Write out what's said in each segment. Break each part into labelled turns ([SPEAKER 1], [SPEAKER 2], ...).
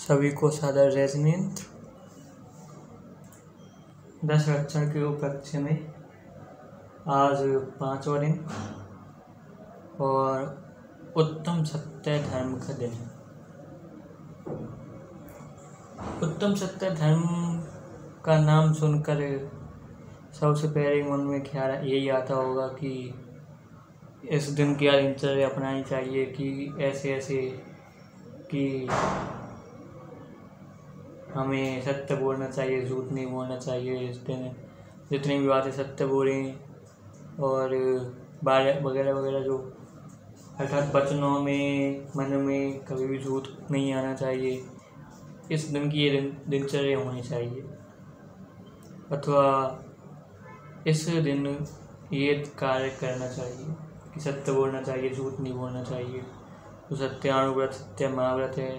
[SPEAKER 1] सभी को सादर जय जिनेंद्र। 10 लक्षण के उपलक्ष्य में आज 5वां दिन और उत्तम सत्य धर्म का दिन। उत्तम सत्य धर्म का नाम सुनकर सबसे पहले मन में ख्याल यही आता होगा कि इस दिन की दिनचर्या अपनानी चाहिए कि ऐसे कि हमें सत्य बोलना चाहिए, झूठ नहीं बोलना चाहिए। इस दिन जितनी भी बातें सत्य बोलें और वगैरह वगैरह जो अर्थात वचनों में मन में कभी भी झूठ नहीं आना चाहिए। इस दिन की ये दिनचर्या होनी चाहिए अथवा इस दिन ये कार्य करना चाहिए कि सत्य बोलना चाहिए, झूठ नहीं बोलना चाहिए। तो सत्यानुव्रत सत्य महाव्रत है,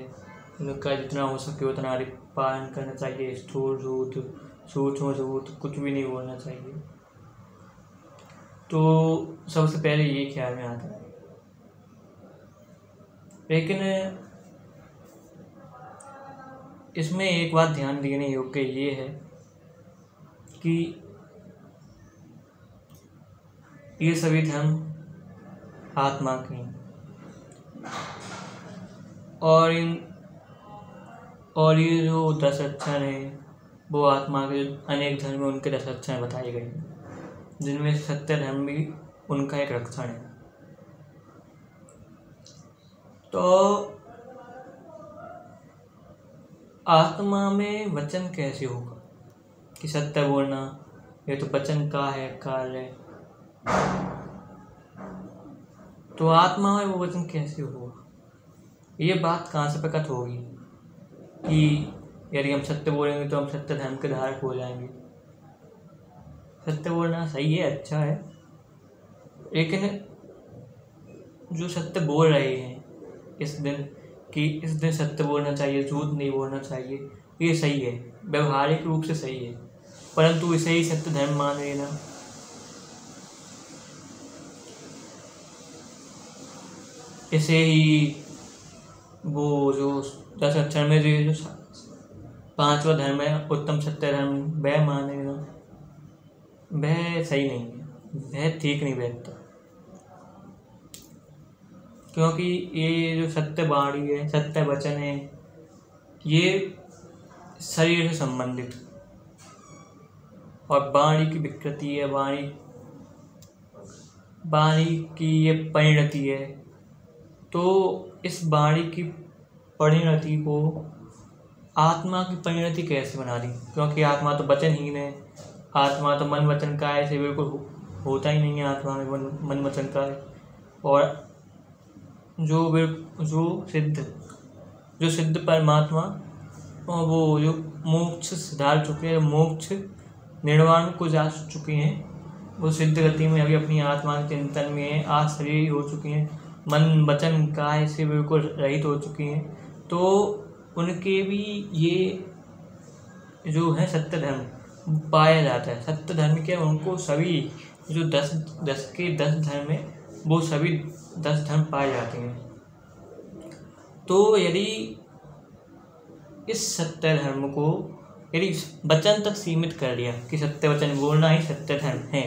[SPEAKER 1] उनका जितना हो सके उतना अधिक पालन करना चाहिए। स्थूल झूठ, सूक्ष्म झूठ कुछ भी नहीं बोलना चाहिए। तो सबसे पहले ये ख्याल में आता है। लेकिन इसमें एक बात ध्यान देने योग्य ये है कि ये सभी धर्म आत्मा के हैं और ये जो 10 लक्षण हैं वो आत्मा के अनेक धर्म में उनके 10 लक्षण बताए गए हैं, जिनमें सत्य धर्म भी उनका एक लक्षण है। तो आत्मा में वचन कैसे होगा कि सत्य बोलना, ये तो वचन का है कार्य। तो आत्मा में वो वचन कैसे होगा, ये बात कहाँ से प्रकट होगी कि यदि हम सत्य बोलेंगे तो हम सत्य धर्म के धारक हो जाएंगे। सत्य बोलना सही है, अच्छा है, लेकिन जो सत्य बोल रहे हैं इस दिन कि इस दिन सत्य बोलना चाहिए, झूठ नहीं बोलना चाहिए, ये सही है, व्यवहारिक रूप से सही है, परंतु इसे ही सत्य धर्म मान लेना, इसे ही वो जो 10 लक्षण में जो 5वां धर्म है उत्तम सत्य धर्म, वह मान लेना, वह सही नहीं है, वह ठीक नहीं बैठता। क्योंकि ये जो सत्य वाणी है, सत्य वचन है, ये शरीर से संबंधित और वाणी की विकृति है, वाणी की ये परिणति है। तो इस वाणी की परिणति को आत्मा की परिणति कैसे बना दी, क्योंकि आत्मा तो वचनहीन है, आत्मा तो मन वचन का है, ऐसे बिल्कुल होता ही नहीं है आत्मा में मन वचन का है। और जो सिद्ध परमात्मा वो जो मोक्ष सिधार चुके हैं, मोक्ष निर्वाण को जा चुके हैं, वो सिद्ध गति में अभी अपनी आत्मा के चिंतन में आज शरीर हो चुके हैं, मन वचन काय से बिल्कुल रहित हो चुके हैं। तो उनके भी ये जो है सत्य धर्म पाया जाता है। सत्य धर्म क्या, उनको सभी जो 10 के 10 धर्म है वो सभी 10 धर्म पाए जाते हैं। तो यदि इस सत्य धर्म को यदि वचन तक सीमित कर लिया कि सत्य वचन बोलना ही सत्य धर्म है,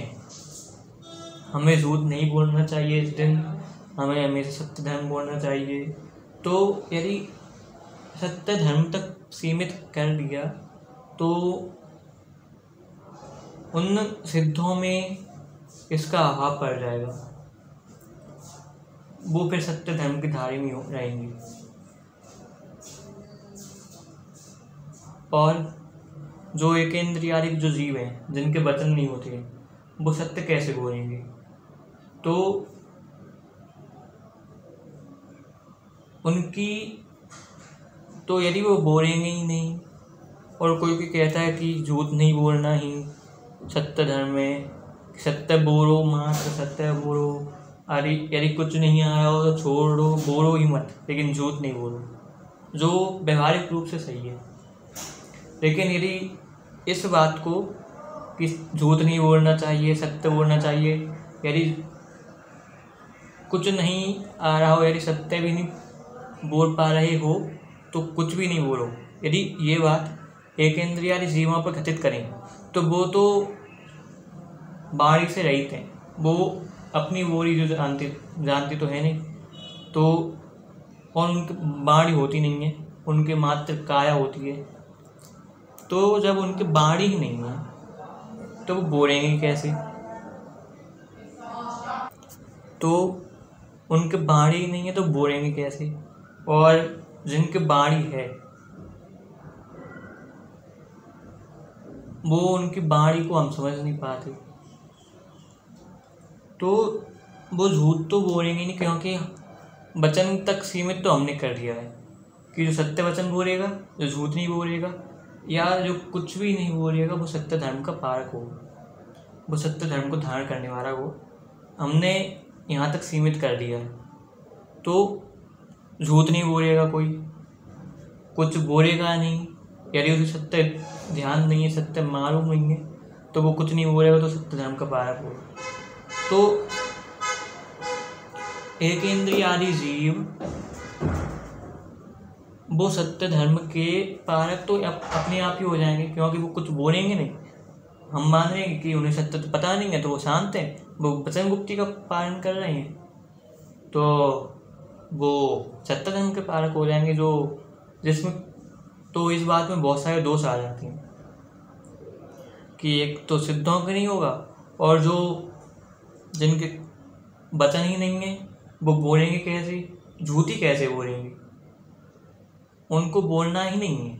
[SPEAKER 1] हमें झूठ नहीं बोलना चाहिए इस दिन, हमें हमेशा सत्य धर्म बोलना चाहिए, तो यदि सत्य धर्म तक सीमित कर दिया तो उन सिद्धों में इसका अभाव पड़ जाएगा, वो फिर सत्य धर्म के धारी में रहेंगे। और जो एकेंद्रियारिक जो जीव हैं, जिनके वचन नहीं होते, वो सत्य कैसे बोलेंगे। तो उनकी तो यदि वो बोलेंगे ही नहीं, और कोई भी कहता है कि झूठ नहीं बोलना ही सत्य धर्म में, सत्य बोलो, मात्र सत्य बोलो, अरे यदि कुछ नहीं आया हो तो छोड़ दो, बोलो ही मत, लेकिन झूठ नहीं बोलो, जो व्यवहारिक रूप से सही है। लेकिन यदि इस बात को कि झूठ नहीं बोलना चाहिए, सत्य बोलना चाहिए, यदि कुछ नहीं आ रहा हो, यदि सत्य भी नहीं बोल पा रहे हो, तो कुछ भी नहीं बोलो। यदि ये बात एकेंद्रियादि जीवों पर घटित करें तो वो तो वाणी से रहित हैं, वो अपनी बोली जो जानते तो है नहीं, तो और उनकी वाणी होती नहीं है, उनके मात्र काया होती है। तो जब उनकी वाणी ही नहीं है तो वो बोलेंगे कैसे? तो उनके वाणी ही नहीं है तो बोलेंगे कैसे? और जिनके वाणी है वो उनकी वाणी को हम समझ नहीं पाते, तो वो झूठ तो बोलेंगे नहीं, क्योंकि वचन तक सीमित तो हमने कर दिया है कि जो सत्य वचन बोलेगा, जो झूठ नहीं बोलेगा या जो कुछ भी नहीं बोलेगा, वो सत्य धर्म का पारक हो, वो सत्य धर्म को धारण करने वाला हो, हमने यहाँ तक सीमित कर दिया है। तो झूठ नहीं बोलेगा कोई, कुछ बोलेगा नहीं, यदि उसे सत्य ध्यान नहीं है, सत्य मालूम नहीं है, तो वो कुछ नहीं बोलेगा, तो सत्य धर्म का पारक हो। तो एकेंद्रियादि जीव वो सत्य धर्म के पारक तो अपने आप ही हो जाएंगे, क्योंकि वो कुछ बोलेंगे नहीं। हम मान रहे हैं कि उन्हें सत्य तो पता नहीं है, तो वो शांत हैं, वो वचन गुप्ती का पालन कर रहे हैं, तो वो सत्य धर्म के पारक हो जाएंगे। जो जिसमें तो इस बात में बहुत सारे दोष आ जाते हैं कि एक तो सिद्धों के नहीं होगा, और जो जिनके वचन ही नहीं है वो बोलेंगे कैसे, झूठी कैसे बोलेंगे? उनको बोलना ही नहीं है,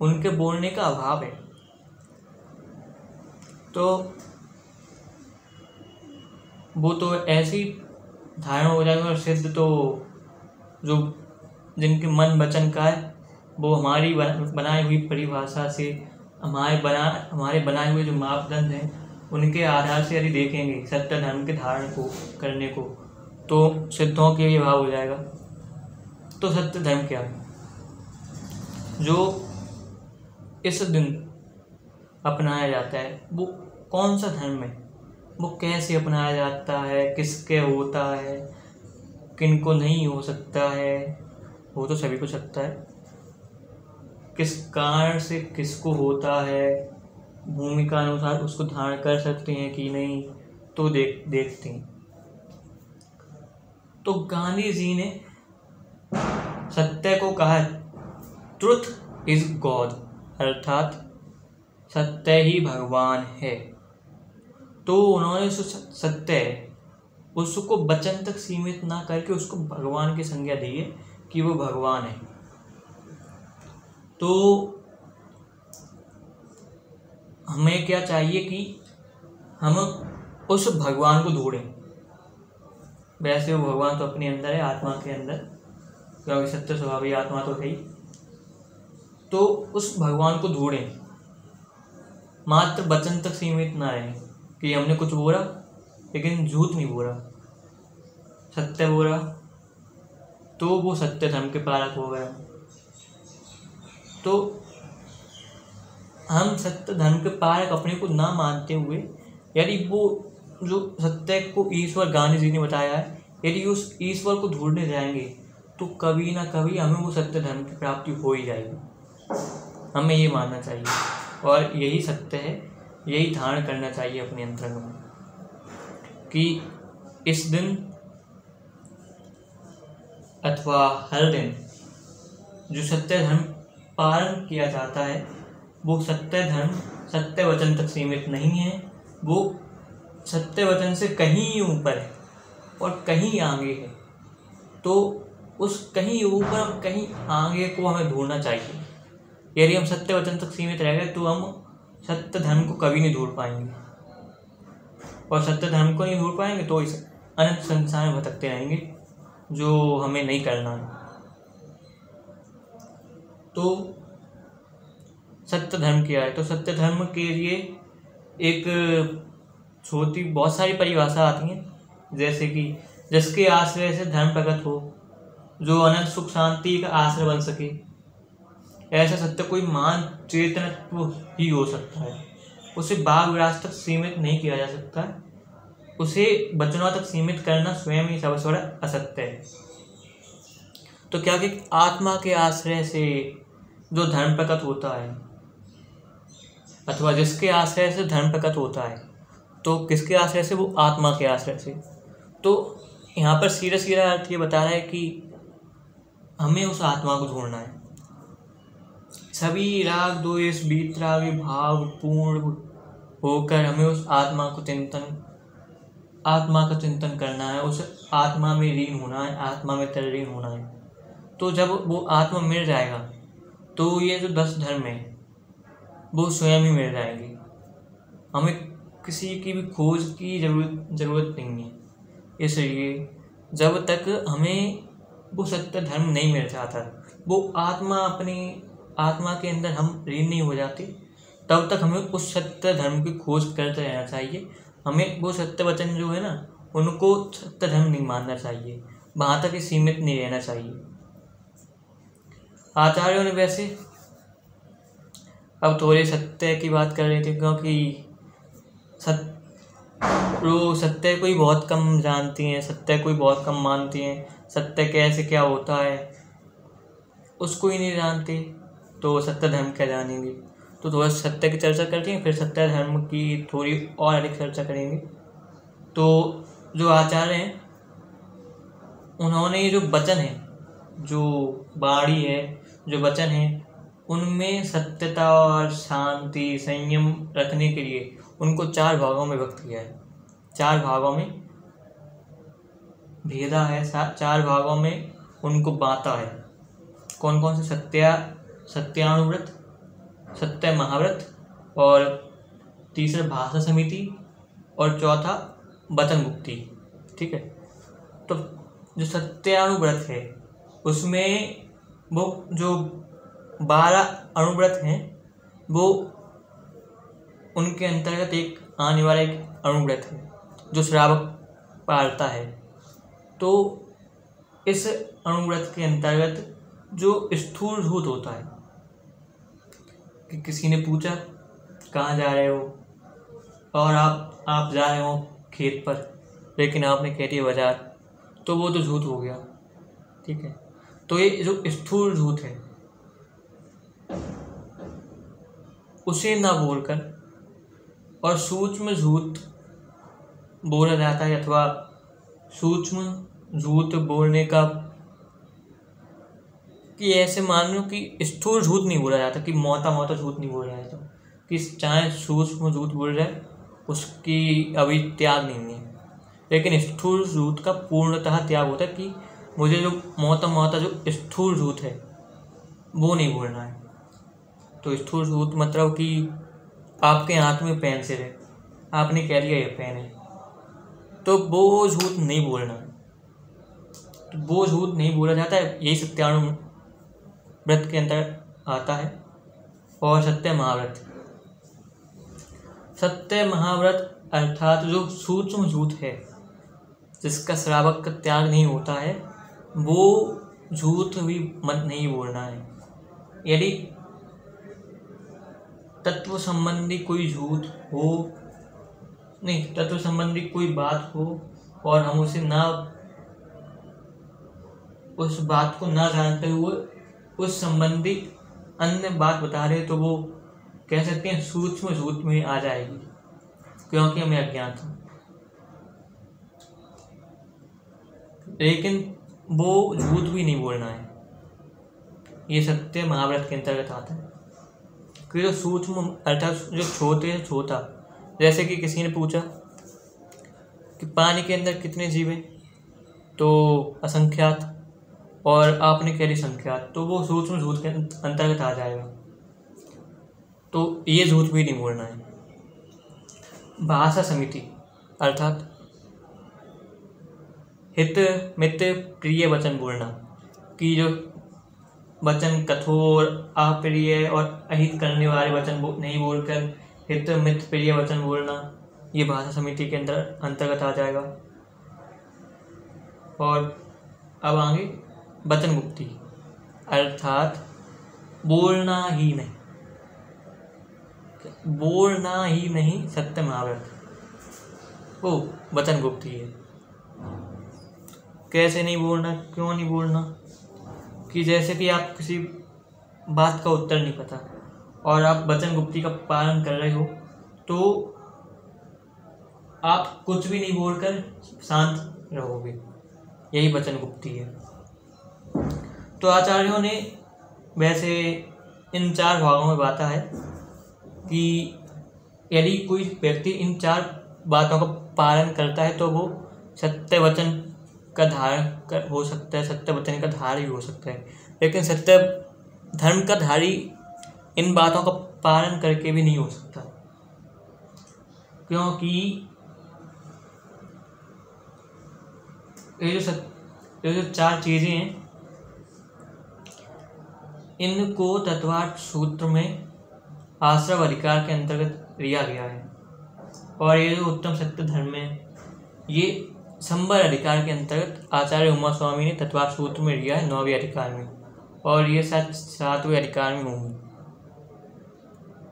[SPEAKER 1] उनके बोलने का अभाव है। तो वो तो ऐसी धारणा हो जाएगा। और सिद्ध तो जो जिनके मन वचन का है, वो हमारी बनाई हुई परिभाषा से, हमारे बनाए हुए जो मापदंड हैं उनके आधार से यदि देखेंगे सत्य धर्म के धारण को करने को, तो सिद्धों के ये भाव हो जाएगा। तो सत्य धर्म क्या है? जो इस दिन अपनाया जाता है वो कौन सा धर्म है, वो कैसे अपनाया जाता है, किसके होता है, किनको नहीं हो सकता है, हो तो सभी को सकता है, किस कारण से किसको होता है, भूमिका अनुसार उसको धारण कर सकते हैं कि नहीं, तो देखते हैं। तो गांधी जी ने सत्य को कहा ट्रुथ इज गॉड, अर्थात सत्य ही भगवान है। तो उन्होंने जो सत्य है उसको वचन तक सीमित ना करके उसको भगवान की संज्ञा दी है कि वो भगवान है। तो हमें क्या चाहिए कि हम उस भगवान को ढूंढें। वैसे वो भगवान तो अपने अंदर है, आत्मा के अंदर, क्योंकि सत्य स्वभावी आत्मा तो है ही। तो उस भगवान को ढूंढें, मात्र वचन तक सीमित ना रहे कि हमने कुछ बोला लेकिन झूठ नहीं बोला, सत्य बोला, तो वो सत्य धर्म के पारक हो गया। तो हम सत्य धर्म के पारक अपने को ना मानते हुए, यदि वो जो सत्य को ईश्वर गांधी जी ने बताया है, यदि उस ईश्वर को ढूंढने जाएंगे तो कभी ना कभी हमें वो सत्य धर्म की प्राप्ति हो ही जाएगी। हमें ये मानना चाहिए और यही सत्य है, यही धारण करना चाहिए अपने अंतरंग में कि इस दिन अथवा हर दिन जो सत्य धर्म पालन किया जाता है वो सत्य धर्म सत्य वचन तक सीमित नहीं है, वो सत्य वचन से कहीं ऊपर है और कहीं आगे है। तो उस कहीं ऊपर कहीं आगे को हमें ढूंढना चाहिए। यदि हम सत्य वचन तक सीमित रह गए तो हम सत्य धर्म को कभी नहीं ढूंढ पाएंगे, और सत्य धर्म को नहीं ढूंढ पाएंगे तो इस अनंत संसार में भटकते रहेंगे, जो हमें नहीं करना है। तो सत्य धर्म क्या है? तो सत्य धर्म के लिए एक छोटी बहुत सारी परिभाषा आती हैं, जैसे कि जिसके आश्रय से धर्म प्रकट हो, जो अनंत सुख शांति का आश्रय बन सके, ऐसा सत्य कोई महान चेतनत्व ही हो सकता है। उसे बाग विलास तक सीमित नहीं किया जा सकता, उसे वचनों तक सीमित करना स्वयं ही सबसे बड़ा असत्य है। तो क्या कि आत्मा के आश्रय से जो धर्म प्रकट होता है, अथवा जिसके आश्रय से धर्म प्रकट होता है, तो किसके आश्रय से? वो आत्मा के आश्रय से। तो यहाँ पर सीधा सीधा अर्थ ये बता रहा है कि हमें उस आत्मा को ढूंढना है। सभी राग द्वेष वीतरागी भाव पूर्ण होकर हमें उस आत्मा का चिंतन करना है, उस आत्मा में लीन होना है, आत्मा में तल्लीन होना है। तो जब वो आत्मा मिल जाएगा तो ये जो 10 धर्म है वो स्वयं ही मिल जाएंगे। हमें किसी की भी खोज की जरूरत नहीं है। इसलिए जब तक हमें वो सत्य धर्म नहीं मिल जाता, वो अपनी आत्मा के अंदर हम लीन नहीं हो जाते, तब तक हमें उस सत्य धर्म की खोज करते रहना चाहिए। हमें वो सत्य वचन जो है ना, उनको सत्य धर्म नहीं मानना चाहिए, वहाँ तक ही सीमित नहीं रहना चाहिए। आचार्यों ने वैसे अब थोड़े सत्य की बात कर रहे थे, क्योंकि सत्य कोई बहुत कम जानती हैं, सत्य कोई बहुत कम मानती हैं, सत्य कैसे क्या होता है उसको ही नहीं जानते, तो सत्य धर्म क्या जानेंगे। तो थोड़ा सत्य की चर्चा करते हैं, फिर सत्य धर्म की थोड़ी और अधिक चर्चा करेंगे। तो जो आचार्य हैं उन्होंने ये जो वचन है, जो वाणी है, जो वचन है, उनमें सत्यता और शांति संयम रखने के लिए उनको 4 भागों में व्यक्त किया है। 4 भागों में भेदा है, 4 भागों में उनको बांटा है। कौन कौन से? सत्यानुव्रत, सत्य महाव्रत, और तीसरा भाषा समिति, और चौथा वचन मुक्ति। ठीक है। तो जो सत्यानुव्रत है उसमें वो जो 12 अनुव्रत हैं, वो उनके अंतर्गत एक आने वाला एक अनुव्रत है जो श्रावक पालता है। तो इस अनुव्रत के अंतर्गत जो स्थूल भूत होता है कि किसी ने पूछा कहाँ जा रहे हो, और आप जा रहे हो खेत पर, लेकिन आपने कह दिया बाजार, तो वो तो झूठ हो गया। ठीक है। तो ये जो स्थूल झूठ है उसे ना बोलकर और सूक्ष्म झूठ बोला जाता है, अथवा सूक्ष्म झूठ बोलने का कि ऐसे मान लो कि स्थूल झूठ नहीं बोला जाता, कि मोटा झूठ नहीं बोला जाता, कि चाहे सूक्ष्म झूठ बोल रहा है उसकी अभी त्याग नहीं है, लेकिन स्थूल झूठ का पूर्णतः त्याग होता है कि मुझे जो मोटा जो स्थूल झूठ है वो नहीं बोलना है। तो स्थूल झूठ मतलब कि आपके हाथ में पेंसिल है, आपने कह दिया ये पेन है, तो वो झूठ नहीं बोलना है, तो वो झूठ नहीं बोला जाता है। यही सत्यानुव्रत के अंदर आता है। और सत्य महाव्रत अर्थात जो सूक्ष्म झूठ है जिसका श्रावक का त्याग नहीं होता है, वो झूठ भी मत नहीं बोलना है। यदि तत्व संबंधी कोई झूठ हो, नहीं, तत्व संबंधी कोई बात हो और हम उस बात को ना जानते हुए उस संबंधी अन्य बात बता रहे, तो वो कह सकते हैं सूक्ष्म झूठ में आ जाएगी, क्योंकि हमें अज्ञात है। लेकिन वो झूठ भी नहीं बोलना है, ये सत्य महाव्रत के अंतर्गत आता है। कि जो सूक्ष्म अर्थात जो छोटे से छोटा, जैसे कि किसी ने पूछा कि पानी के अंदर कितने जीव हैं, तो असंख्यात, और आपने कह दी संख्यात, तो वो सूक्ष्म झूठ के अंतर्गत आ जाएगा, तो ये झूठ भी नहीं बोलना है। भाषा समिति अर्थात हित मित प्रिय वचन बोलना, कि जो वचन कठोर अप्रिय और अहित करने वाले वचन नहीं बोलकर हित मित प्रिय वचन बोलना, ये भाषा समिति के अंतर्गत आ जाएगा। और अब आगे वचन मुक्ति अर्थात बोलना ही नहीं सत्य महाव्रत, वो वचन गुप्ती है। कैसे नहीं बोलना, क्यों नहीं बोलना? कि जैसे कि आप किसी बात का उत्तर नहीं पता और आप वचन गुप्ती का पालन कर रहे हो, तो आप कुछ भी नहीं बोलकर शांत रहोगे, यही वचन गुप्ती है। तो आचार्यों ने वैसे इन 4 भागों में बांटा है कि यदि कोई व्यक्ति इन 4 बातों का पालन करता है तो वो सत्य वचन का धारण हो सकता है, सत्य वचन का धारी हो सकता है। लेकिन सत्य धर्म का धारी इन बातों का पालन करके भी नहीं हो सकता, क्योंकि ये जो 4 चीज़ें हैं, इनको तत्वार्थ सूत्र में आश्रव अधिकार के अंतर्गत लिया गया है। और ये जो उत्तम सत्य धर्म है, ये संबर अधिकार के अंतर्गत आचार्य उमा स्वामी ने तत्वार्थ सूत्र में लिया है 9वें अधिकार में, और ये 7वें अधिकार में होंगी,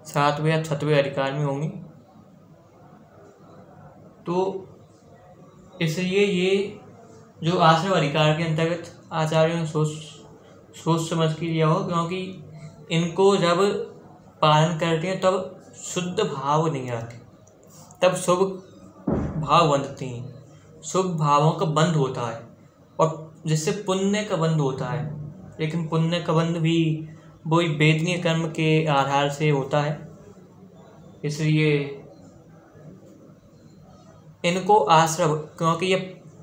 [SPEAKER 1] 7वें या 6वें अधिकार में होंगी। तो इसलिए ये जो आश्रव अधिकार के अंतर्गत आचार्यों ने सोच समझ के लिया हो, क्योंकि इनको जब पालन करते हैं तब शुद्ध भाव नहीं आते, तब शुभ भाव बंधते हैं, शुभ भावों का बंध होता है, और जिससे पुण्य का बंध होता है। लेकिन पुण्य का बंध भी वही वेदनीय कर्म के आधार से होता है, इसलिए इनको आश्रव, क्योंकि ये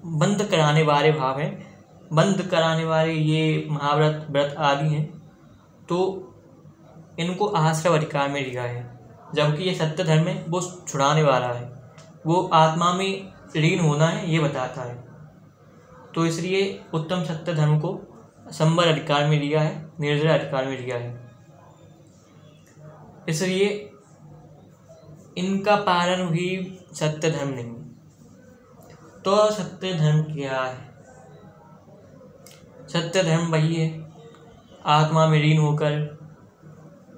[SPEAKER 1] बंद कराने वाले भाव हैं, बंद कराने वाले ये महाव्रत व्रत आदि हैं, तो इनको आश्रव अधिकार में लिया है। जबकि ये सत्य धर्म है, वो छुड़ाने वाला है, वो आत्मा में लीन होना है, ये बताता है। तो इसलिए उत्तम सत्य धर्म को संबर अधिकार में लिया है, निर्जर अधिकार में लिया है। इसलिए इनका पालन भी सत्य धर्म नहीं। तो सत्य धर्म क्या है? सत्य धर्म वही है, आत्मा में लीन होकर,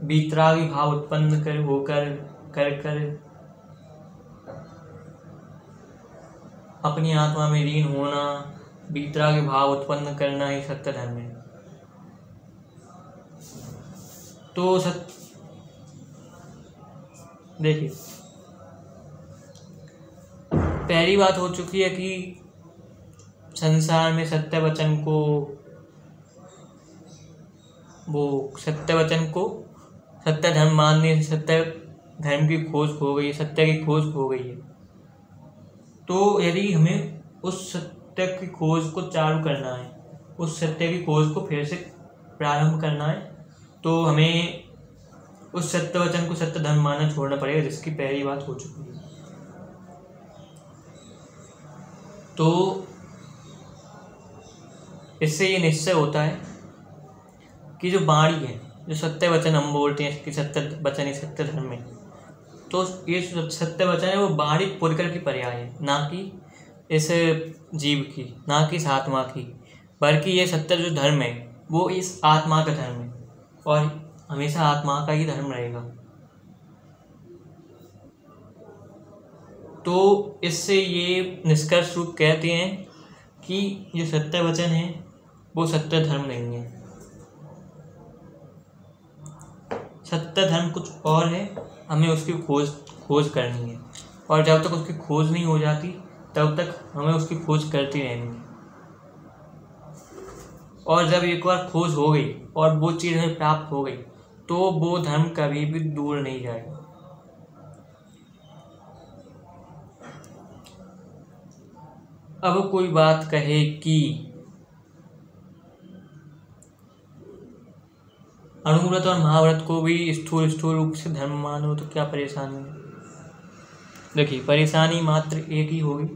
[SPEAKER 1] वीतरागी भाव उत्पन्न कर अपनी आत्मा में लीन होना, वीतरागी भाव उत्पन्न करना ही सत्य धर्म है। तो देखिए, पहली बात हो चुकी है कि संसार में सत्य वचन सत्य धर्म मानने से सत्य धर्म की खोज हो गई, सत्य की खोज हो गई है। तो यदि हमें उस सत्य की खोज को चालू करना है, उस सत्य की खोज को फिर से प्रारंभ करना है, तो हमें उस सत्य वचन को सत्य धर्म मानना छोड़ना पड़ेगा, जिसकी पहली बात हो चुकी है। तो इससे ये निश्चय होता है कि जो वाणी है, जो सत्य वचन हम बोलते हैं कि सत्य वचन ही सत्य धर्म है, तो ये सत्य वचन है वो वाणी पुरकर की पर्याय है, ना कि इस जीव की, ना कि इस आत्मा की, बल्कि ये सत्य जो धर्म है वो इस आत्मा का धर्म है और हमेशा आत्मा का ही धर्म रहेगा। तो इससे ये निष्कर्ष रूप कहते हैं कि जो सत्य वचन है वो सत्य धर्म नहीं है। सत्य धर्म कुछ और है, हमें उसकी खोज करनी है, और जब तक उसकी खोज नहीं हो जाती तब तक हमें उसकी खोज करती रहनी है। और जब एक बार खोज हो गई और वो चीज़ हमें प्राप्त हो गई तो वो धर्म कभी भी दूर नहीं जाएगा। अब कोई बात कहे कि अणुव्रत और महाव्रत को भी स्थूल रूप से धर्म मानो तो क्या परेशानी है? देखिए, परेशानी मात्र एक ही होगी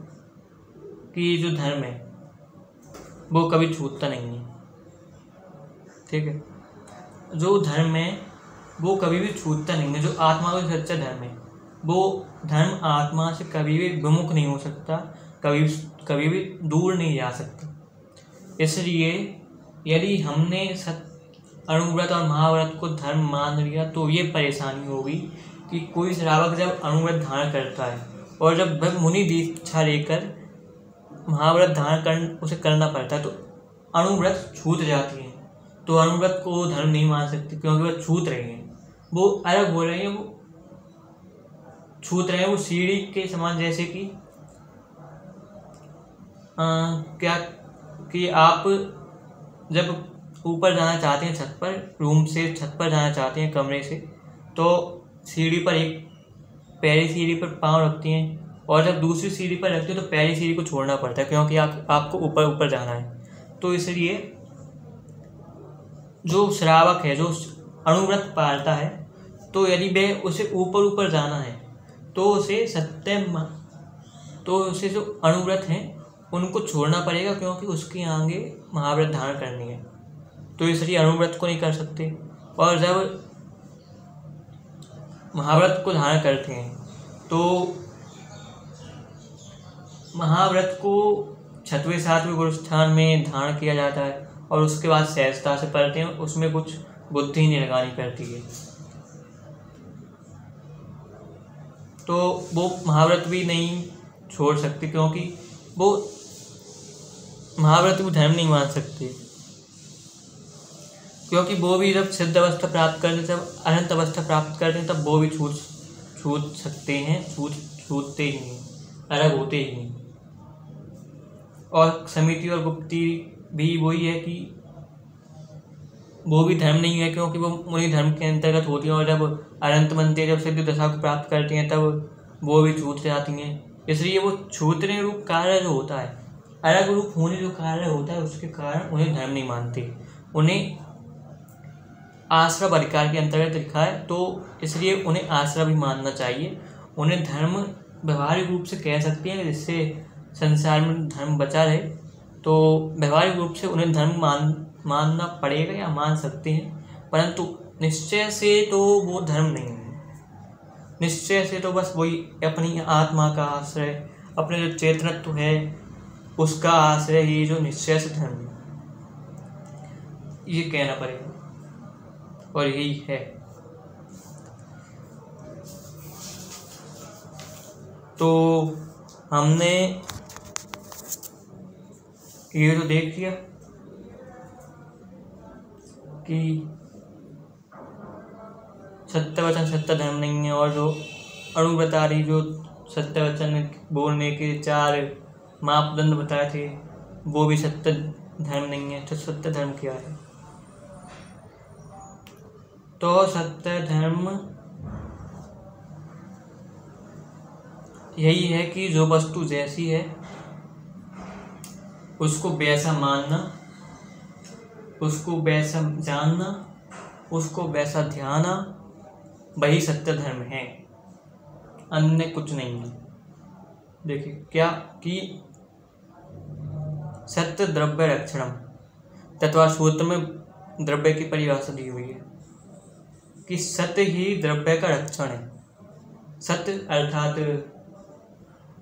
[SPEAKER 1] कि जो धर्म है वो कभी छूटता नहीं है, ठीक है। जो धर्म है वो कभी भी छूटता नहीं है। जो आत्मा का सच्चा धर्म है वो धर्म आत्मा से कभी भी विमुख नहीं हो सकता, कभी भी दूर नहीं जा सकता। इसलिए यदि हमने अणुव्रत और महाव्रत को धर्म मान लिया तो ये परेशानी होगी कि कोई श्रावक जब अणुव्रत धारण करता है और जब मुनि दीक्षा लेकर महाव्रत धारण उसे करना पड़ता है तो अणुव्रत छूट जाती है। तो अणुव्रत को धर्म नहीं मान सकती, क्योंकि वो छूत रही हैं, वो अलग हो रही हैं, वो छूत रहे हैं, वो सीढ़ी के समान। जैसे कि क्या कि आप जब ऊपर जाना चाहते हैं छत पर, रूम से छत पर जाना चाहते हैं कमरे से, तो सीढ़ी पर पहली सीढ़ी पर पाँव रखती हैं, और जब दूसरी सीढ़ी पर रखते हैं तो पहली सीढ़ी को छोड़ना पड़ता है, क्योंकि आपको ऊपर ऊपर जाना है। तो इसलिए जो श्रावक है, जो अणुव्रत पालता है, तो यदि वह उसे ऊपर ऊपर जाना है तो उसे जो अणुव्रत हैं उनको छोड़ना पड़ेगा, क्योंकि उसके आगे महाव्रत धारण करनी है, तो इसलिए अणुव्रत को नहीं कर सकते। और जब महाव्रत को धारण करते हैं तो महाव्रत को 6वें 7वें गुरुस्थान में धारण किया जाता है, और उसके बाद सहजता से पढ़ते हैं, उसमें कुछ बुद्धि नहीं लगानी पड़ती है। तो वो महाव्रत भी नहीं छोड़ सकती, क्योंकि वो महाव्रत भी धर्म नहीं मान सकते, क्योंकि वो भी जब सिद्ध अवस्था प्राप्त करते, जब अनंत अवस्था प्राप्त करते हैं, तब वो भी छूट सकते हैं, छूटते ही नहीं, अलग होते ही नहीं। और समिति और गुप्ती भी वही है कि वो भी धर्म नहीं है, क्योंकि वो मुनि धर्म के अंतर्गत होती हैं, और जब अनंत बनते हैं, जब सिद्ध दशा को प्राप्त करती हैं, तब वो भी छूट जाती हैं। इसलिए वो छूटने रूप कार्य जो होता है, अलग रूप होने जो कार्य होता है, उसके कारण उन्हें धर्म नहीं मानते, उन्हें आश्रम अधिकार के अंतर्गत लिखा है, तो इसलिए उन्हें आश्रम भी मानना चाहिए। उन्हें धर्म व्यवहारिक रूप से कह सकते हैं, जिससे संसार में धर्म बचा रहे, तो व्यवहारिक रूप से उन्हें धर्म मानना पड़ेगा या मान सकते हैं, परंतु निश्चय से तो वो धर्म नहीं है। निश्चय से तो बस वही अपनी आत्मा का आश्रय, अपने जो चेतनत्व है उसका आश्रय ही जो निश्चय से धर्म है, ये कहना पड़ेगा, और यही है। तो हमने ये तो देख लिया कि सत्य वचन सत्य धर्म नहीं है, और जो अणुव्रतारी जो सत्य वचन बोलने के 4 मापदंड बताए थे, वो भी सत्य धर्म नहीं है। तो सत्य धर्म क्या है? तो सत्य धर्म यही है कि जो वस्तु जैसी है उसको वैसा मानना, उसको वैसा जानना, उसको वैसा ध्याना, वही सत्य धर्म है, अन्य कुछ नहीं है। देखिए क्या कि सत्य द्रव्य रक्षणम, तत्वा सूत्र में द्रव्य की परिभाषा दी हुई है कि सत्य ही द्रव्य का रक्षण है। सत्य अर्थात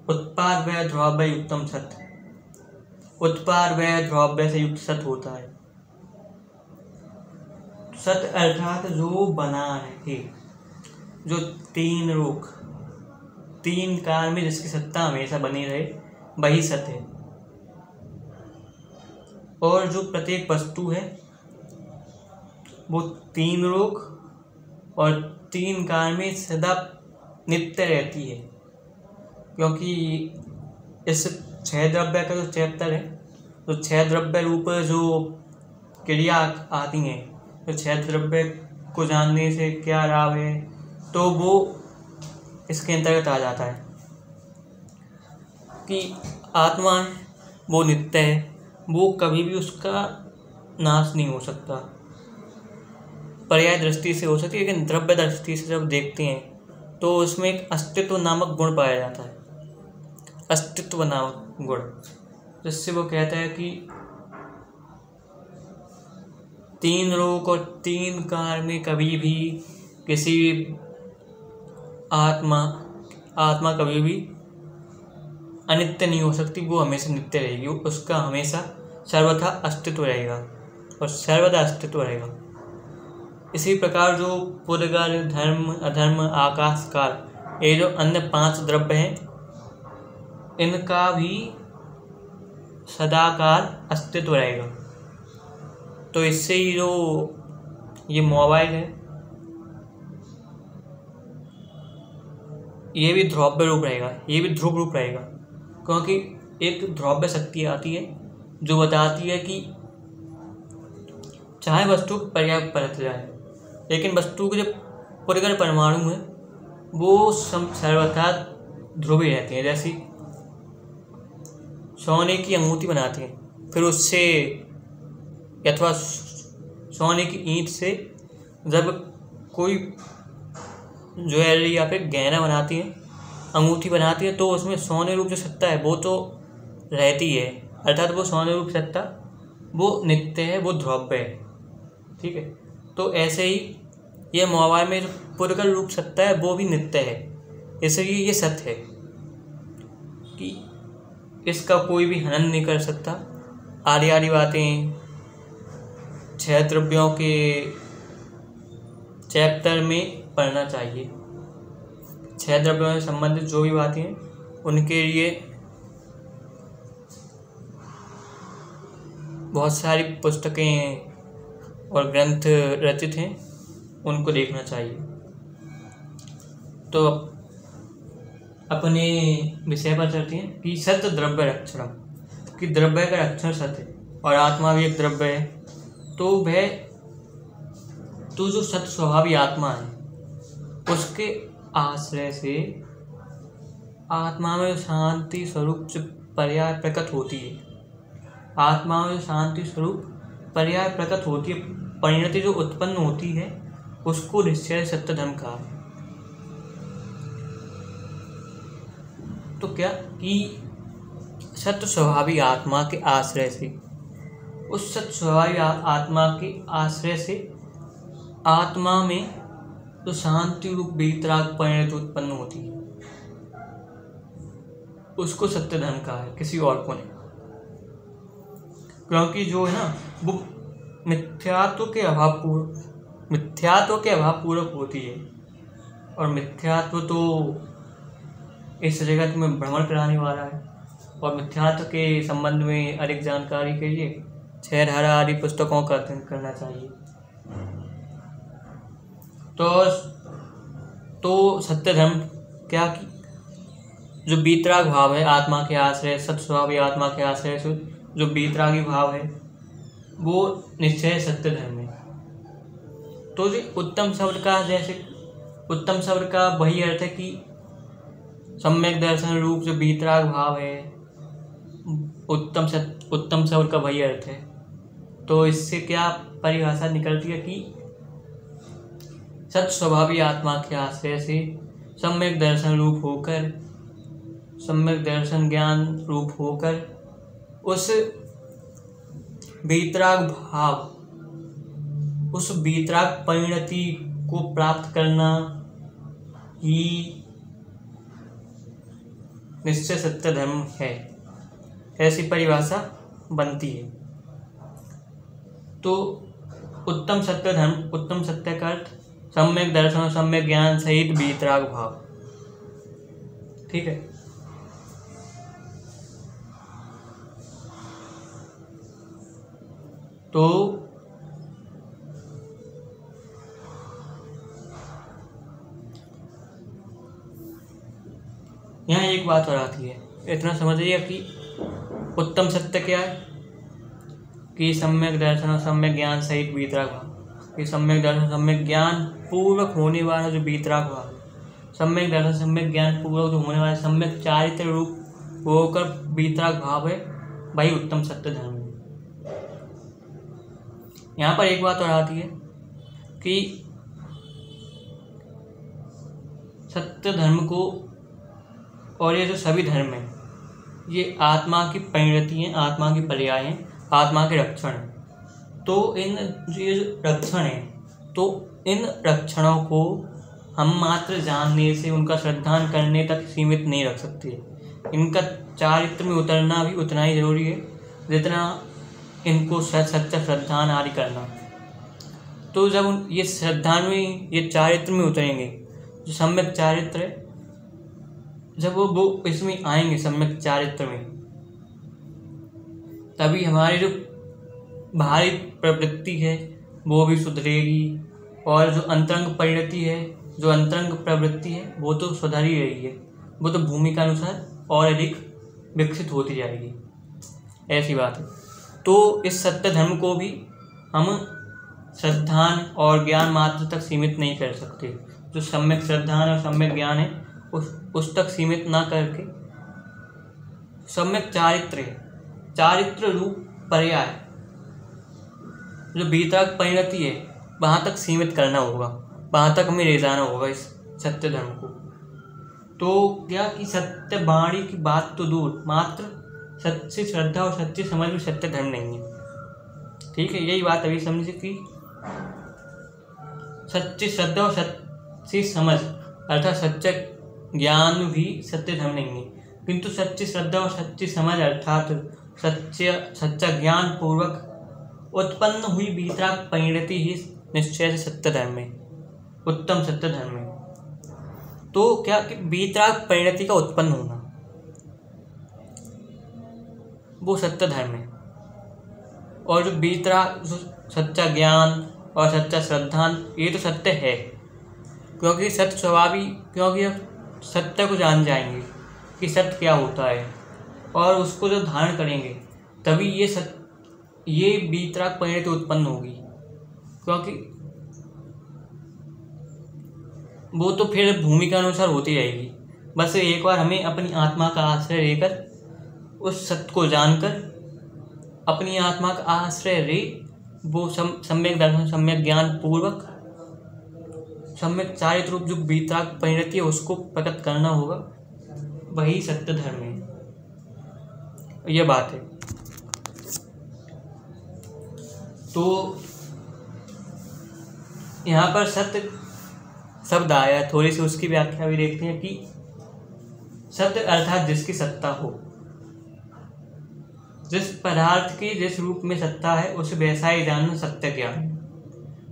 [SPEAKER 1] उत्पाद व द्रव्य युक्तम सत्य, उत्पाद व द्रव्य से युक्त सत्य होता है। सत्य अर्थात जो बना है, जो 3 रूप 3 काल में जिसकी सत्ता हमेशा बनी रहे, वही सत्य है। और जो प्रत्येक वस्तु है वो 3 लोक और 3 काल में सदा नित्य रहती है, क्योंकि इस 6 द्रव्य का जो चैप्टर है, तो 6 द्रव्य रूप जो क्रिया आती हैं, तो 6 द्रव्य को जानने से क्या लाभ है, तो वो इसके अंतर्गत आ जाता है कि आत्मा है वो नित्य है, वो कभी भी उसका नाश नहीं हो सकता। पर्याय दृष्टि से हो सकती है, लेकिन द्रव्य दृष्टि से जब देखते हैं तो उसमें एक अस्तित्व नामक गुण पाया जाता है, अस्तित्व नामक गुण, जिससे वो कहता है कि 3 लोक और 3 काल में कभी भी किसी आत्मा कभी भी अनित्य नहीं हो सकती, वो हमेशा नित्य रहेगी, उसका हमेशा सर्वथा अस्तित्व रहेगा और सर्वदा अस्तित्व रहेगा। इसी प्रकार जो पुद्गल, धर्म, अधर्म, आकाश, काल, ये जो अन्य 5 द्रव्य हैं, इनका भी सदाकाल अस्तित्व रहेगा। तो इससे ही जो ये मोबाइल है ये भी ध्रुव रूप रहेगा, ये भी ध्रुव रूप रहेगा, क्योंकि एक ध्रुव शक्ति आती है जो बताती है कि चाहे वस्तु पर्याप्त परत जाए, लेकिन वस्तु के जो पुरगर परमाणु हैं वो सर्वथा ध्रुव ही रहते हैं। जैसे सोने की अंगूठी बनाते हैं, फिर उससे अथवा सोने की ईंट से जब कोई ज्वेलरी या फिर गहना बनाती है, अंगूठी बनाती है, तो उसमें सोने रूप जो सत्ता है वो तो रहती है, अर्थात वो सोने रूप सत्ता वो नित्य है, वो ध्रुव है। ठीक है, तो ऐसे ही ये मोबाइल में जो पुरगल रूप सत्ता है वो भी नित्य है, इसलिए ये सत्य है कि इसका कोई भी हनन नहीं कर सकता। आदि आदि बातें 6 द्रव्यों के चैप्टर में पढ़ना चाहिए। 6 द्रव्यों से संबंधित जो भी बातें हैं उनके लिए बहुत सारी पुस्तकें और ग्रंथ रचित हैं, उनको देखना चाहिए। तो अपने विषय पर चलते हैं कि सत्य द्रव्य रक्षण, कि द्रव्य का रक्षण सत्य और आत्मा भी एक द्रव्य है। तो जो सत्य स्वभावी आत्मा है उसके आश्रय से आत्मा में शांति स्वरूप से पर्याय प्रकट होती है, आत्मा में शांति स्वरूप पर्याय प्रकट होती है, परिणति जो उत्पन्न होती है उसको निश्चय सत्य धर्म कहा है। तो क्या कि सत्य स्वभावी आत्मा के आश्रय से, उस सत्य स्वभावी आत्मा के आश्रय से आत्मा में तो शांति रूप वीतराग परिणति उत्पन्न होती है, उसको सत्य धर्म कहा है, किसी और को नहीं। क्योंकि जो है ना वो मिथ्यात्व के अभाव पूर्वक होती है, और मिथ्यात्व तो इस जगत में भ्रमण कराने वाला है, और मिथ्यात्व के संबंध में अधिक जानकारी के लिए 6 धारा आदि पुस्तकों का अध्ययन करना चाहिए। तो सत्य धर्म क्या कि जो वीतराग भाव है आत्मा के आश्रय, सत्य स्वभावी आत्मा के आश्रय से जो वीतरागी भाव है वो निश्चय सत्य धर्म है। तो जो उत्तम शब्द का, जैसे उत्तम शब्द का वही अर्थ है कि सम्यक दर्शन रूप जो वीतराग भाव है, उत्तम शब्द का वही अर्थ है। तो इससे क्या परिभाषा निकलती है कि सत्य स्वभावी आत्मा के आश्रय से सम्यक दर्शन रूप होकर, सम्यक दर्शन ज्ञान रूप होकर उस वीतराग भाव, उस वीतराग परिणति को प्राप्त करना ही निश्चय सत्य धर्म है, ऐसी परिभाषा बनती है। तो उत्तम सत्य धर्म, उत्तम सत्य का अर्थ सम्यक दर्शन और सम्यक ज्ञान सहित वीतराग भाव। ठीक है, तो यहाँ एक बात और आती है, इतना समझिए कि उत्तम सत्य क्या है कि सम्यक दर्शन और सम्यक ज्ञान सहित वीतराग भाव, कि सम्यक दर्शन सम्यक ज्ञान पूर्वक होने वाला जो वीतराग भाव, सम्यक दर्शन सम्यक ज्ञान पूर्वक जो होने वाला सम्यक चारित्र रूप होकर वीतराग भाव है, वही उत्तम सत्य धर्म है। यहाँ पर एक बात और आती है कि सत्य धर्म को और ये जो सभी धर्म हैं ये आत्मा की परिणति हैं, आत्मा की पर्याय हैं, आत्मा के रक्षण हैं। तो इन ये जो रक्षण हैं, तो इन रक्षणों को हम मात्र जानने से, उनका श्रद्धान करने तक सीमित नहीं रख सकते। इनका चारित्र में उतरना भी उतना ही जरूरी है जितना इनको सच्चा श्रद्धान आदि करना। तो जब ये श्रद्धान में, ये चारित्र में उतरेंगे, जो सम्यक चारित्र है, जब वो इसमें आएंगे सम्यक चारित्र में, तभी हमारे जो बाहरी प्रवृत्ति है वो भी सुधरेगी, और जो अंतरंग परिणति है, जो अंतरंग प्रवृत्ति है वो तो सुधर ही रही है, वो तो भूमिका अनुसार और अधिक विकसित होती जाएगी। ऐसी बात है। तो इस सत्य धर्म को भी हम श्रद्धान और ज्ञान मात्र तक सीमित नहीं कर सकते। जो सम्यक श्रद्धान और सम्यक ज्ञान है उस तक सीमित ना करके सम्यक चारित्र है, चारित्र रूप पर्याय, जो वीतराग परिणति है वहाँ तक सीमित करना होगा, वहाँ तक हमें ले जाना होगा इस सत्य धर्म को। तो क्या कि सत्य वाणी की बात तो दूर, मात्र सच्ची श्रद्धा और सच्ची समझ में सत्य धर्म नहीं है। ठीक है, यही बात अभी समझे कि सच्ची श्रद्धा और सच्ची समझ अर्थात सच्चा ज्ञान भी सत्य धर्म नहीं है, किंतु सच्ची श्रद्धा और सच्ची समझ अर्थात सच्चा ज्ञान पूर्वक उत्पन्न हुई वीतराग परिणति ही निश्चय से सत्य धर्म है, उत्तम सत्य धर्म है। तो क्या कि वीतराग परिणति का उत्पन्न होना वो सत्य धर्म है, और जो वीतराग सच्चा ज्ञान और सच्चा श्रद्धान ये तो सत्य है, क्योंकि सत्य स्वभावी, क्योंकि अब सत्य को जान जाएंगे कि सत्य क्या होता है और उसको जब धारण करेंगे तभी ये वीतराग परिणति उत्पन्न होगी, क्योंकि वो तो फिर भूमिका अनुसार होती रहेगी। बस एक बार हमें अपनी आत्मा का आश्रय लेकर उस सत्य को जानकर अपनी आत्मा का आश्रय ले वो सम्यक दर्शन सम्यक ज्ञान पूर्वक सम्यक चारित्र रूप जो वीतराग परिणति है उसको प्रकट करना होगा, वही सत्य धर्म है। यह बात है। तो यहाँ पर सत्य शब्द आया, थोड़ी सी उसकी व्याख्या भी देखते हैं कि सत्य अर्थात जिसकी सत्ता हो, जिस पदार्थ की जिस रूप में सत्ता है उसे वैसा ही जानना सत्य ज्ञान,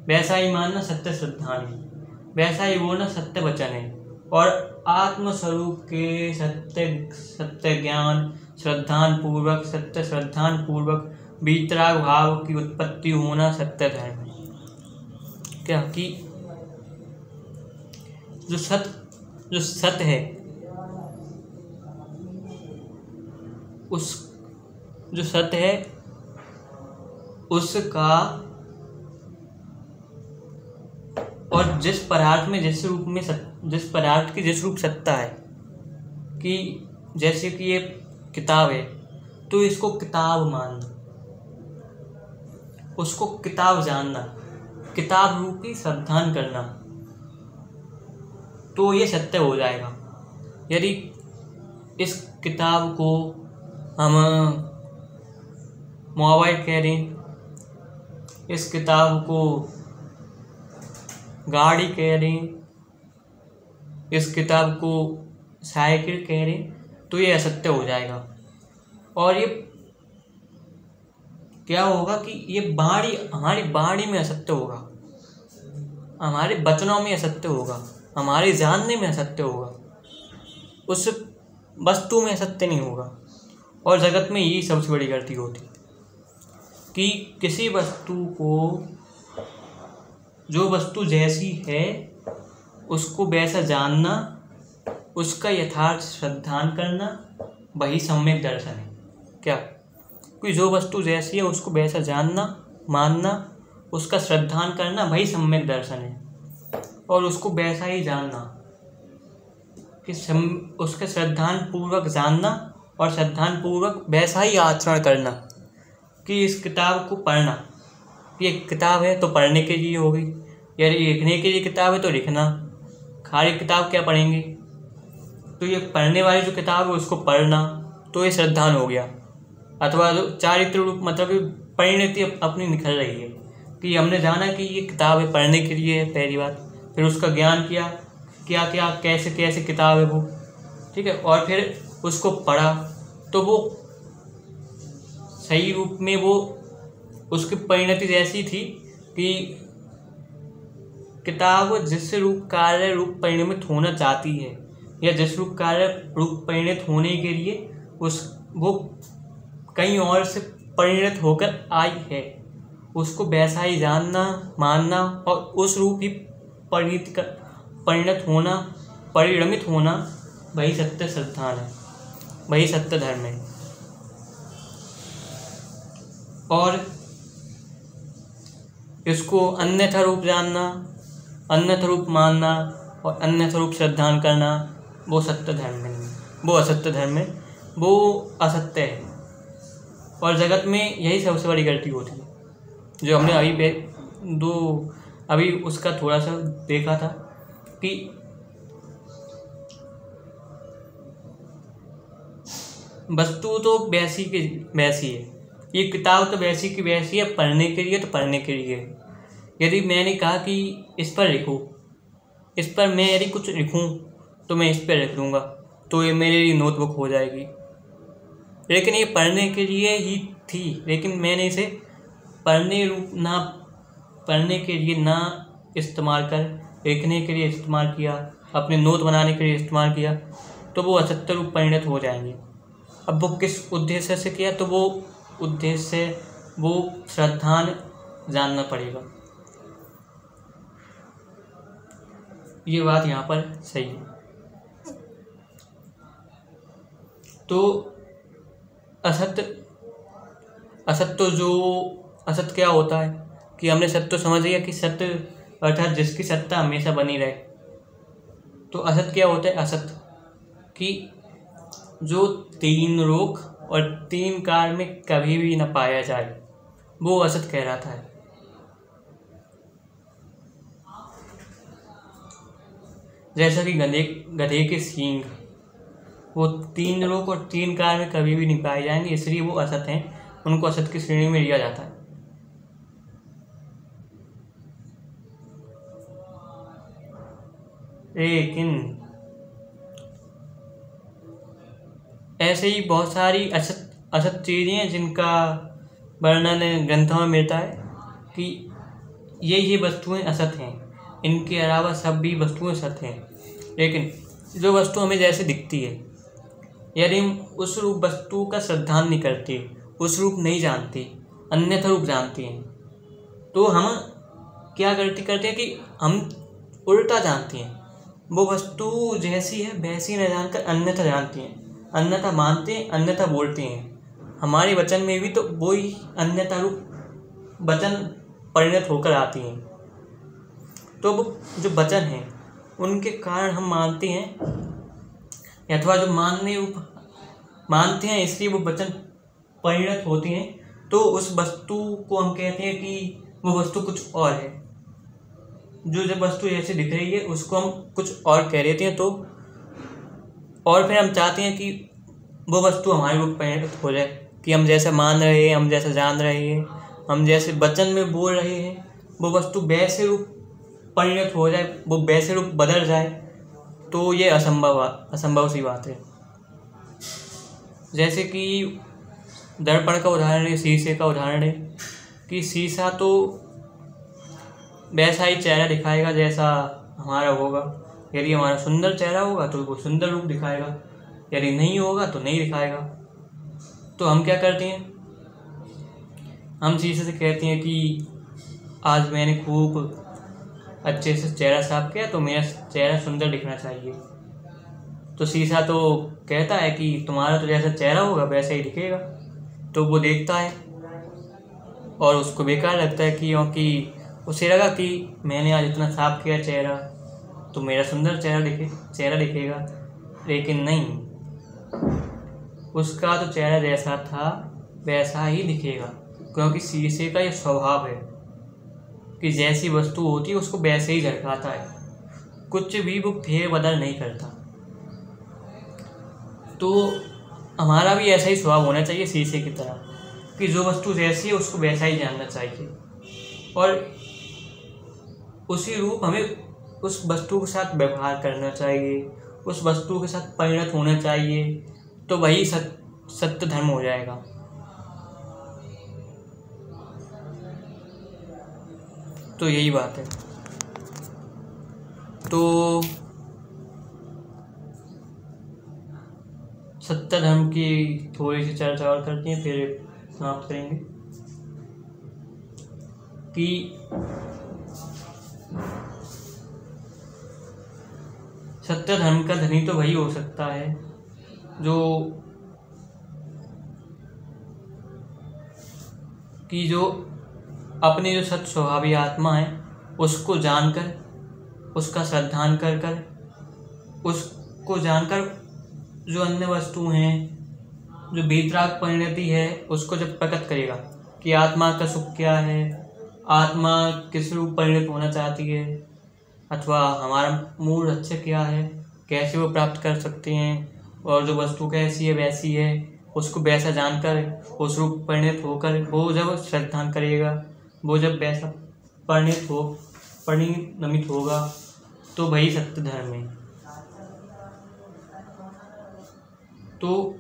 [SPEAKER 1] वैसा ही मानना सत्य श्रद्धान, वैसा ही बोलना सत्य वचन है, और आत्मस्वरूप के सत्य ज्ञान श्रद्धान पूर्वक सत्य श्रद्धान पूर्वक वीतराग भाव की उत्पत्ति होना सत्य धर्म है। क्या कि जो सत्य है उस जो सत्य है उसका, और जिस पदार्थ में जिस रूप में जिस पदार्थ की जिस रूप सत्ता है, कि जैसे कि ये किताब है तो इसको किताब मानना, उसको किताब जानना, किताब रूपी श्रद्धान करना, तो ये सत्य हो जाएगा। यदि इस किताब को हम मोबाइल कह दें, इस किताब को गाड़ी कह दें, इस किताब को साइकिल कह दें, तो ये असत्य हो जाएगा। और ये क्या होगा कि ये हमारी वाणी में असत्य होगा, हमारे वचनों में असत्य होगा, हमारे जानने में असत्य होगा, उस वस्तु में असत्य नहीं होगा। और जगत में यही सबसे बड़ी गलती होती कि किसी वस्तु को, जो वस्तु जैसी है उसको वैसा जानना, उसका यथार्थ श्रद्धान करना, वही सम्यक दर्शन है। क्या कि जो वस्तु जैसी है उसको वैसा जानना, मानना, उसका श्रद्धान करना, वही सम्यक दर्शन है। और उसको वैसा ही जानना कि उसके श्रद्धान पूर्वक जानना और श्रद्धान पूर्वक वैसा ही आचरण करना। कि इस किताब को पढ़ना, ये किताब है तो पढ़ने के लिए हो गई, यदि लिखने के लिए किताब है तो लिखना, खाली किताब क्या पढ़ेंगे, तो ये पढ़ने वाली जो किताब है उसको पढ़ना, तो ये श्रद्धान हो गया। अथवा जो चारित्र रूप मतलब परिणति अपनी निकल रही है कि हमने जाना कि ये किताब है पढ़ने के लिए है, पहली बात, फिर उसका ज्ञान किया, क्या क्या कैसे कैसे किताब है वो, ठीक है, और फिर उसको पढ़ा तो वो सही रूप में वो उसकी परिणति जैसी थी कि किताब जिस रूप कार्य रूप परिणमित होना चाहती है, या जिस रूप कार्य रूप परिणत होने के लिए वो कहीं और से परिणत होकर आई है, उसको वैसा ही जानना, मानना और उस रूप ही परिणमित होना, वही सत्य सिद्धांत है, वही सत्य धर्म है। और इसको अन्यथा रूप जानना, अन्यथा रूप मानना और अन्यथा रूप श्रद्धान करना, वो सत्य धर्म नहीं, वो असत्य धर्म है, वो असत्य है। और जगत में यही सबसे बड़ी गलती होती है, जो हमने अभी उसका थोड़ा सा देखा था कि वस्तु तो वैसी की वैसी है, ये किताब तो वैसी की वैसी है, पढ़ने के लिए तो पढ़ने के लिए। यदि मैंने कहा कि इस पर लिखो, इस पर मैं यदि कुछ लिखूं तो मैं इस पर लिख दूंगा, तो ये मेरे लिए नोटबुक हो जाएगी। लेकिन ये पढ़ने के लिए ही थी, लेकिन मैंने इसे पढ़ने के लिए ना इस्तेमाल कर लिखने के लिए इस्तेमाल किया, अपने नोट बनाने के लिए इस्तेमाल किया, तो वो असत्य रूप परिणत हो जाएंगे। अब वो किस उद्देश्य से किया, तो वो उद्देश्य वो श्रद्धान जानना पड़ेगा। ये बात यहाँ पर सही है। तो असत्य क्या होता है कि हमने सत्य तो समझ लिया कि सत्य अर्थात जिसकी सत्ता हमेशा बनी रहे। तो असत्य क्या होता है? असत्य कि जो 3 लोक और 3 काल में कभी भी न पाया जाए, वो असत्य कहलाता है। जैसा कि गधे के सींग, वो 3 लोक और 3 काल में कभी भी नहीं पाए जाएंगे, इसलिए वो असत्य हैं, उनको असत्य की श्रेणी में लिया जाता है। लेकिन ऐसे ही बहुत सारी असत चीज़ें हैं जिनका वर्णन ग्रंथों में मिलता है कि ये वस्तुएं असत हैं, इनके अलावा सब भी वस्तुएं सत्य हैं। लेकिन जो वस्तु हमें जैसे दिखती है, यदि हम उस रूप वस्तु का श्रद्धान नहीं करते, उस रूप नहीं जानते, अन्यथा रूप जानते हैं, तो हम क्या गलती करते हैं कि हम उल्टा जानते हैं। वो वस्तु जैसी है वैसी न जानकर अन्यथा जानते हैं, अन्यथा मानते हैं, अन्यथा बोलते हैं। हमारे वचन में भी तो वही अन्यथा रूप वचन परिणत होकर आती हैं। तो वो जो वचन हैं उनके कारण हम मानते हैं, अथवा जो मानते हैं इसलिए वो वचन परिणत होती हैं। तो उस वस्तु को हम कहते हैं कि वो वस्तु कुछ और है। जो जब वस्तु ऐसे दिख रही है उसको हम कुछ और कह देते हैं, तो और फिर हम चाहते हैं कि वो वस्तु हमारे रूप परिणत हो जाए, कि हम जैसा मान रहे हैं, हम जैसा जान रहे हैं, हम जैसे वचन में बोल रहे हैं, वो वस्तु वैसे रूप परिणत हो जाए, वो वैसे रूप बदल जाए। तो ये असंभव सी बात है। जैसे कि दर्पण का उदाहरण है, शीशे का उदाहरण है कि शीशा तो वैसा ही चेहरा दिखाएगा जैसा हमारा होगा। यदि हमारा सुंदर चेहरा होगा तो वो सुंदर रूप दिखाएगा, यदि नहीं होगा तो नहीं दिखाएगा। तो हम क्या करते हैं, हम शीशे से कहते हैं कि आज मैंने खूब अच्छे से चेहरा साफ किया तो मेरा चेहरा सुंदर दिखना चाहिए। तो शीशा तो कहता है कि तुम्हारा तो जैसा चेहरा होगा वैसा ही दिखेगा। तो वो देखता है और उसको बेकार लगता है, क्योंकि उसे लगा कि मैंने आज इतना साफ किया चेहरा तो मेरा सुंदर चेहरा दिखेगा। लेकिन नहीं, उसका तो चेहरा जैसा था वैसा ही दिखेगा, क्योंकि शीशे का ये स्वभाव है कि जैसी वस्तु होती है उसको वैसे ही झलकाता है, कुछ भी वो फेर बदल नहीं करता। तो हमारा भी ऐसा ही स्वभाव होना चाहिए शीशे की तरह, कि जो वस्तु जैसी है उसको वैसा ही जानना चाहिए, और उसी रूप हमें उस वस्तु के साथ व्यवहार करना चाहिए, उस वस्तु के साथ परिणत होना चाहिए। तो वही सत्य धर्म हो जाएगा। तो यही बात है। तो सत्य धर्म की थोड़ी सी चर्चा और करते हैं, फिर समाप्त करेंगे। कि सत्य धर्म का धनी तो वही हो सकता है जो अपने जो सत स्वभावी आत्मा है उसको जानकर, उसका श्रद्धान कर कर, उसको जानकर जो अन्य वस्तु हैं, जो वीतराग परिणति है, उसको जब प्रकट करेगा कि आत्मा का सुख क्या है, आत्मा किस रूप परिणत होना चाहती है, अथवा हमारा मूल लक्ष्य क्या है, कैसे वो प्राप्त कर सकते हैं, और जो वस्तु कैसी है वैसी है, उसको वैसा जानकर उस रूप परिणत होकर वो जब श्रद्धान करेगा, वो जब वैसा परिणमित होगा तो वही सत्य धर्म है। तो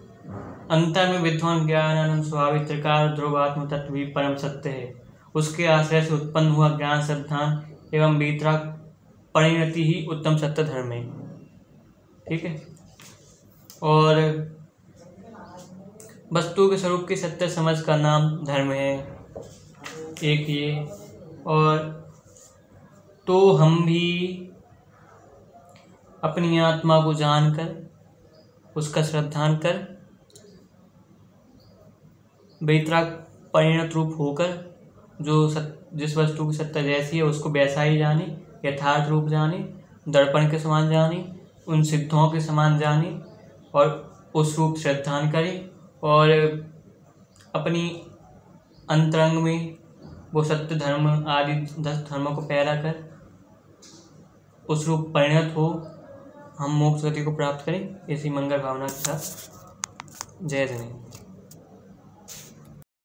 [SPEAKER 1] अंतर में विद्वान ज्ञान स्वाभाविक त्रिकाल ध्रुवात्म तत्व भी परम सत्य है। उसके आश्रय से उत्पन्न हुआ ज्ञान श्रद्धान एवं वीतराग परिणति ही उत्तम सत्य धर्म है। ठीक है। और वस्तु के स्वरूप की सत्य समझ का नाम धर्म है एक ये। और तो हम भी अपनी आत्मा को जानकर, उसका श्रद्धान कर, वीतराग परिणत रूप होकर जिस वस्तु की सत्ता जैसी है उसको वैसा ही जाने, यथार्थ रूप जाने, दर्पण के समान जाने, उन सिद्धों के समान जाने और उस रूप श्रद्धान करें और अपनी अंतरंग में वो सत्य धर्म आदि 10 धर्मों को पैरा कर उस रूप परिणत हो, हम मोक्ष गति को प्राप्त करें। इसी मंगल भावना के साथ जय जय।